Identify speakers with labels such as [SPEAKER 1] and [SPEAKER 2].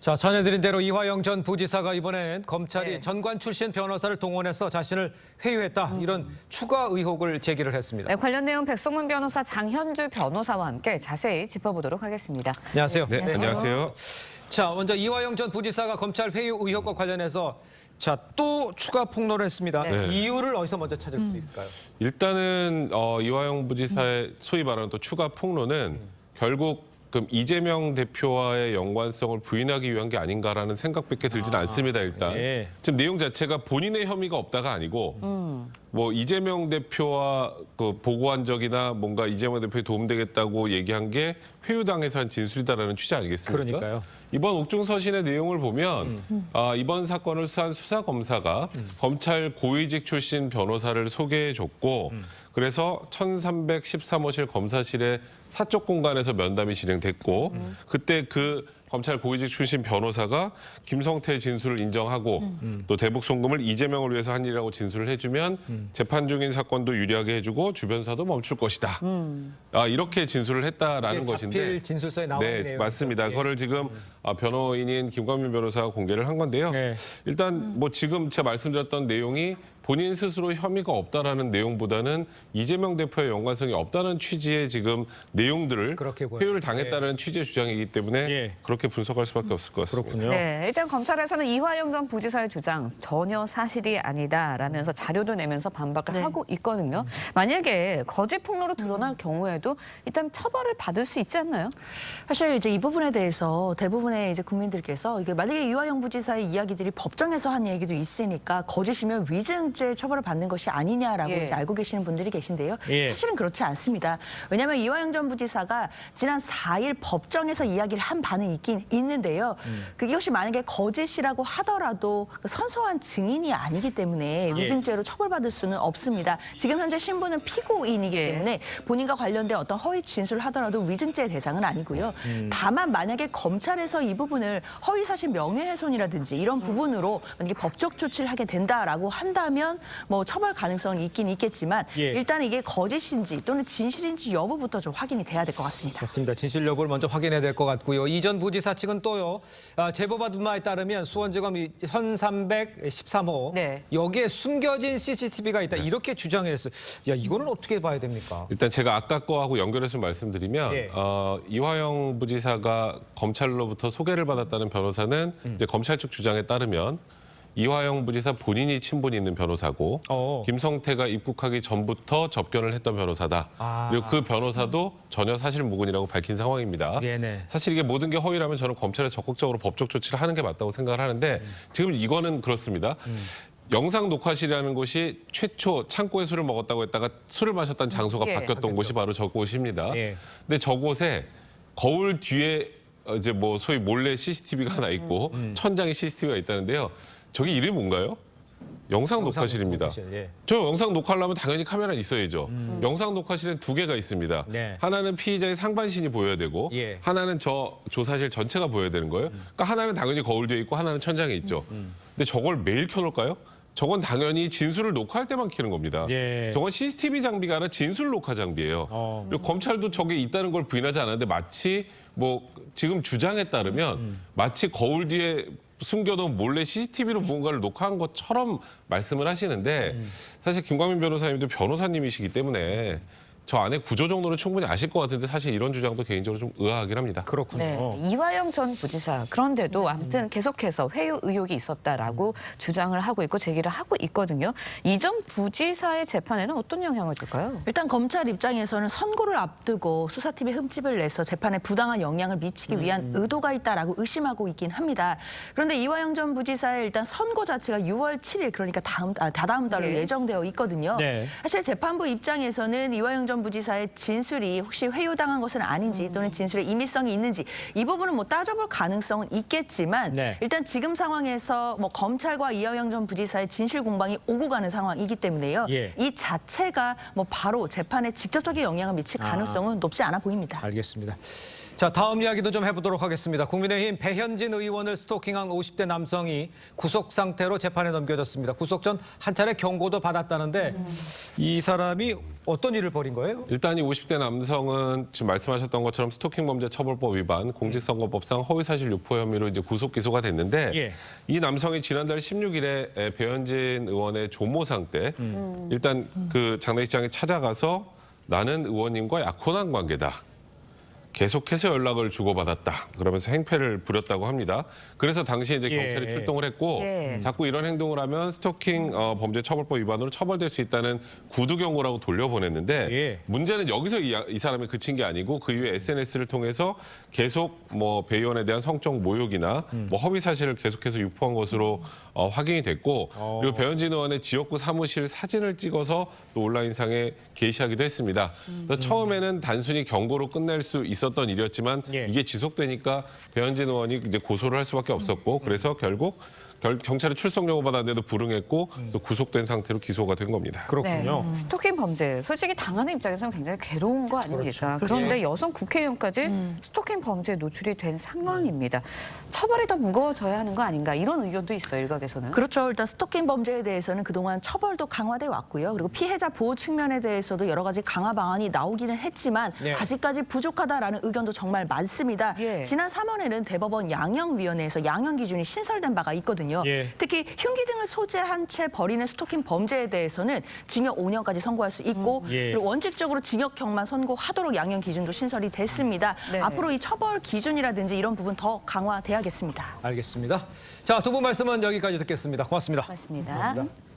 [SPEAKER 1] 자, 전해드린 대로 이화영 전 부지사가 이번엔 검찰이
[SPEAKER 2] 네.
[SPEAKER 1] 전관 출신 변호사를 동원해서 자신을 회유했다. 이런 추가 의혹을 제기를 했습니다.
[SPEAKER 2] 네, 관련 내용 백성문 변호사, 장현주 변호사와 함께 자세히 짚어보도록 하겠습니다.
[SPEAKER 1] 안녕하세요.
[SPEAKER 3] 네, 안녕하세요.
[SPEAKER 1] 자, 먼저 이화영 전 부지사가 검찰 회유 의혹과 관련해서 자, 또 추가 폭로를 했습니다.
[SPEAKER 2] 네.
[SPEAKER 1] 이유를 어디서 먼저 찾을 수 있을까요?
[SPEAKER 3] 일단은 이화영 부지사의 소위 말하는 또 추가 폭로는 결국 그럼 이재명 대표와의 연관성을 부인하기 위한 게 아닌가라는 생각밖에 들지는 않습니다. 일단
[SPEAKER 1] 예.
[SPEAKER 3] 지금 내용 자체가 본인의 혐의가 없다가 아니고 뭐 이재명 대표와 그 보고한 적이나 뭔가 이재명 대표에 도움되겠다고 얘기한 게 회유당에서 한 진술이다라는 취지 아니겠습니까?
[SPEAKER 1] 그러니까요.
[SPEAKER 3] 이번 옥중서신의 내용을 보면 이번 사건을 수사한 수사검사가 검찰 고위직 출신 변호사를 소개해줬고 그래서 1313호실 검사실의 사적 공간에서 면담이 진행됐고 그때 그 검찰 고위직 출신 변호사가 김성태 진술을 인정하고 또 대북 송금을 이재명을 위해서 한 일이라고 진술을 해주면 재판 중인 사건도 유리하게 해주고 주변사도 멈출 것이다. 이렇게 진술을 했다라는 것인데.
[SPEAKER 1] 자필 진술서에 나온
[SPEAKER 3] 네,
[SPEAKER 1] 내용.
[SPEAKER 3] 맞습니다. 그거를 지금 변호인인 김광민 변호사가 공개를 한 건데요.
[SPEAKER 1] 네.
[SPEAKER 3] 일단 뭐 지금 제가 말씀드렸던 내용이 본인 스스로 혐의가 없다라는 내용보다는 이재명 대표의 연관성이 없다는 취지의 지금 내용들을
[SPEAKER 1] 그렇게 보여요.
[SPEAKER 3] 회유를 당했다는 취지의 주장이기 때문에
[SPEAKER 1] 예.
[SPEAKER 3] 그렇게 분석할 수밖에 없을 것 같습니다.
[SPEAKER 1] 그렇군요.
[SPEAKER 2] 네, 일단 검찰에서는 이화영 전 부지사의 주장 전혀 사실이 아니다라면서 자료도 내면서 반박을 하고 있거든요. 만약에 거짓 폭로로 드러날 경우에도 일단 처벌을 받을 수 있지 않나요?
[SPEAKER 4] 사실 이제 이 부분에 대해서 대부분의 이제 국민들께서 이게 만약에 이화영 부지사의 이야기들이 법정에서 한 얘기도 있으니까 거짓이면 위증죄 처벌을 받는 것이 아니냐라고
[SPEAKER 2] 예.
[SPEAKER 4] 이제 알고 계시는 분들이 계신데요.
[SPEAKER 1] 예.
[SPEAKER 4] 사실은 그렇지 않습니다. 왜냐하면 이화영 전 부지사가 지난 4일 법정에서 이야기를 한 바는 있긴 있는데요. 그것이 만약에 거짓이라고 하더라도 선서한 증인이 아니기 때문에 위증죄로 처벌받을 수는 없습니다. 지금 현재 신부는 피고인이기 때문에 본인과 관련된 어떤 허위 진술을 하더라도 위증죄 대상은 아니고요. 다만 만약에 검찰에서 이 부분을 허위사실 명예훼손이라든지 이런 부분으로 만약에 법적 조치를 하게 된다라고 한다면 뭐 처벌 가능성은 있긴 있겠지만
[SPEAKER 1] 예.
[SPEAKER 4] 일단 이게 거짓인지 또는 진실인지 여부부터 좀 확인이 돼야 될 것 같습니다.
[SPEAKER 1] 맞습니다. 진실 여부를 먼저 확인해야 될 것 같고요. 이 전 부지사 측은 또요. 제보받은 바에 따르면 수원지검 1313호
[SPEAKER 2] 네.
[SPEAKER 1] 여기에 숨겨진 CCTV가 있다. 이렇게 주장했어요. 야, 이거는 어떻게 봐야 됩니까?
[SPEAKER 3] 일단 제가 아까 거하고 연결해서 말씀드리면
[SPEAKER 1] 예.
[SPEAKER 3] 이화영 부지사가 검찰로부터 소개를 받았다는 변호사는 이제 검찰 측 주장에 따르면 이화영 부지사 본인이 친분이 있는 변호사고 김성태가 입국하기 전부터 접견을 했던 변호사다. 그리고 그 변호사도 전혀 사실무근이라고 밝힌 상황입니다.
[SPEAKER 1] 네네.
[SPEAKER 3] 사실 이게 모든 게 허위라면 저는 검찰에 적극적으로 법적 조치를 하는 게 맞다고 생각을 하는데 지금 이거는 그렇습니다. 영상 녹화실이라는 곳이 최초 창고에 술을 먹었다고 했다가 술을 마셨다는 장소가
[SPEAKER 2] 예.
[SPEAKER 3] 바뀌었던 곳이 바로 저곳입니다.
[SPEAKER 1] 예.
[SPEAKER 3] 근데 저곳에 거울 뒤에 이제 뭐 소위 몰래 CCTV가 하나 있고 천장에 CCTV가 있다는데요. 저기 이름이 뭔가요? 영상 녹화실입니다.
[SPEAKER 1] 녹화실, 예.
[SPEAKER 3] 저 영상 녹화하려면 당연히 카메라 있어야죠. 영상 녹화실엔 두 개가 있습니다.
[SPEAKER 1] 네.
[SPEAKER 3] 하나는 피의자의 상반신이 보여야 되고
[SPEAKER 1] 예.
[SPEAKER 3] 하나는 저 조사실 전체가 보여야 되는 거예요. 그러니까 하나는 당연히 거울 뒤에 있고 하나는 천장에 있죠. 근데 저걸 매일 켜놓을까요? 저건 당연히 진술을 녹화할 때만 켜는 겁니다.
[SPEAKER 1] 예.
[SPEAKER 3] 저건 CCTV 장비가 아니라 진술 녹화 장비예요. 그리고 검찰도 저게 있다는 걸 부인하지 않았는데 마치 뭐 지금 주장에 따르면 마치 거울 뒤에 숨겨놓은 몰래 CCTV로 무언가를 녹화한 것처럼 말씀을 하시는데 사실 김광민 변호사님도 변호사님이시기 때문에 저 안에 구조 정도는 충분히 아실 것 같은데 사실 이런 주장도 개인적으로 좀 의아하긴 합니다.
[SPEAKER 1] 그렇군요.
[SPEAKER 2] 네, 이화영 전 부지사 그런데도 아무튼 계속해서 회유 의혹이 있었다라고 주장을 하고 있고 제기를 하고 있거든요. 이 전 부지사의 재판에는 어떤 영향을 줄까요?
[SPEAKER 4] 일단 검찰 입장에서는 선고를 앞두고 수사팀에 흠집을 내서 재판에 부당한 영향을 미치기 위한 의도가 있다라고 의심하고 있긴 합니다. 그런데 이화영 전 부지사의 일단 선고 자체가 6월 7일 그러니까 다다음 달로
[SPEAKER 2] 네.
[SPEAKER 4] 예정되어 있거든요.
[SPEAKER 1] 네.
[SPEAKER 4] 사실 재판부 입장에서는 이화영 전 부지사의 진술이 혹시 회유당한 것은 아닌지 또는 진술의 임의성이 있는지 이 부분은 뭐 따져볼 가능성은 있겠지만
[SPEAKER 1] 네.
[SPEAKER 4] 일단 지금 상황에서 뭐 검찰과 이화영 전 부지사의 진실 공방이 오고 가는 상황이기 때문에요.
[SPEAKER 1] 예.
[SPEAKER 4] 이 자체가 뭐 바로 재판에 직접적인 영향을 미칠 가능성은 높지 않아 보입니다.
[SPEAKER 1] 알겠습니다. 자, 다음 이야기도 좀 해보도록 하겠습니다. 국민의힘 배현진 의원을 스토킹한 50대 남성이 구속 상태로 재판에 넘겨졌습니다. 구속 전 한 차례 경고도 받았다는데 이 사람이 어떤 일을 벌인 거예요?
[SPEAKER 3] 일단 이 50대 남성은 지금 말씀하셨던 것처럼 스토킹 범죄 처벌법 위반, 공직선거법상 허위사실 유포 혐의로 이제 구속 기소가 됐는데
[SPEAKER 1] 예.
[SPEAKER 3] 이 남성이 지난달 16일에 배현진 의원의 조모상 때 일단 그 장례식장에 찾아가서 나는 의원님과 약혼한 관계다. 계속해서 연락을 주고받았다. 그러면서 행패를 부렸다고 합니다. 그래서 당시에 이제 경찰이 출동을 했고
[SPEAKER 2] 예.
[SPEAKER 3] 자꾸 이런 행동을 하면 스토킹 범죄 처벌법 위반으로 처벌될 수 있다는 구두 경고라고 돌려보냈는데
[SPEAKER 1] 예.
[SPEAKER 3] 문제는 여기서 이 사람이 그친 게 아니고 그 이후에 SNS를 통해서 계속 뭐 배 의원에 대한 성적 모욕이나 뭐 허위 사실을 계속해서 유포한 것으로 확인이 됐고 그리고 배현진 의원의 지역구 사무실 사진을 찍어서 또 온라인상에 게시하기도 했습니다. 그래서 처음에는 단순히 경고로 끝낼 수 있었던 일이었지만
[SPEAKER 1] 예.
[SPEAKER 3] 이게 지속되니까 배현진 의원이 이제 고소를 할 수밖에 없었고 그래서 결국 경찰에 출석 요구 받았는데도 불응했고 또 구속된 상태로 기소가 된 겁니다.
[SPEAKER 1] 그렇군요.
[SPEAKER 2] 네. 스토킹 범죄, 솔직히 당하는 입장에서는 굉장히 괴로운 거 아닙니까? 그런데 여성 국회의원까지 스토킹 범죄에 노출이 된 상황입니다. 처벌이 더 무거워져야 하는 거 아닌가 이런 의견도 있어요, 일각에서는.
[SPEAKER 4] 그렇죠. 일단 스토킹 범죄에 대해서는 그동안 처벌도 강화돼 왔고요. 그리고 피해자 보호 측면에 대해서도 여러 가지 강화 방안이 나오기는 했지만
[SPEAKER 1] 네.
[SPEAKER 4] 아직까지 부족하다라는 의견도 정말 많습니다.
[SPEAKER 2] 예.
[SPEAKER 4] 지난 3월에는 대법원 양형위원회에서 양형 기준이 신설된 바가 있거든요.
[SPEAKER 1] 예.
[SPEAKER 4] 특히 흉기 등을 소재한 채 벌이는 스토킹 범죄에 대해서는 징역 5년까지 선고할 수 있고
[SPEAKER 1] 예.
[SPEAKER 4] 그리고 원칙적으로 징역형만 선고하도록 양형 기준도 신설이 됐습니다.
[SPEAKER 2] 네.
[SPEAKER 4] 앞으로 이 처벌 기준이라든지 이런 부분 더 강화돼야겠습니다.
[SPEAKER 1] 알겠습니다. 자, 두 분 말씀은 여기까지 듣겠습니다. 고맙습니다.
[SPEAKER 2] 맞습니다.
[SPEAKER 1] 감사합니다.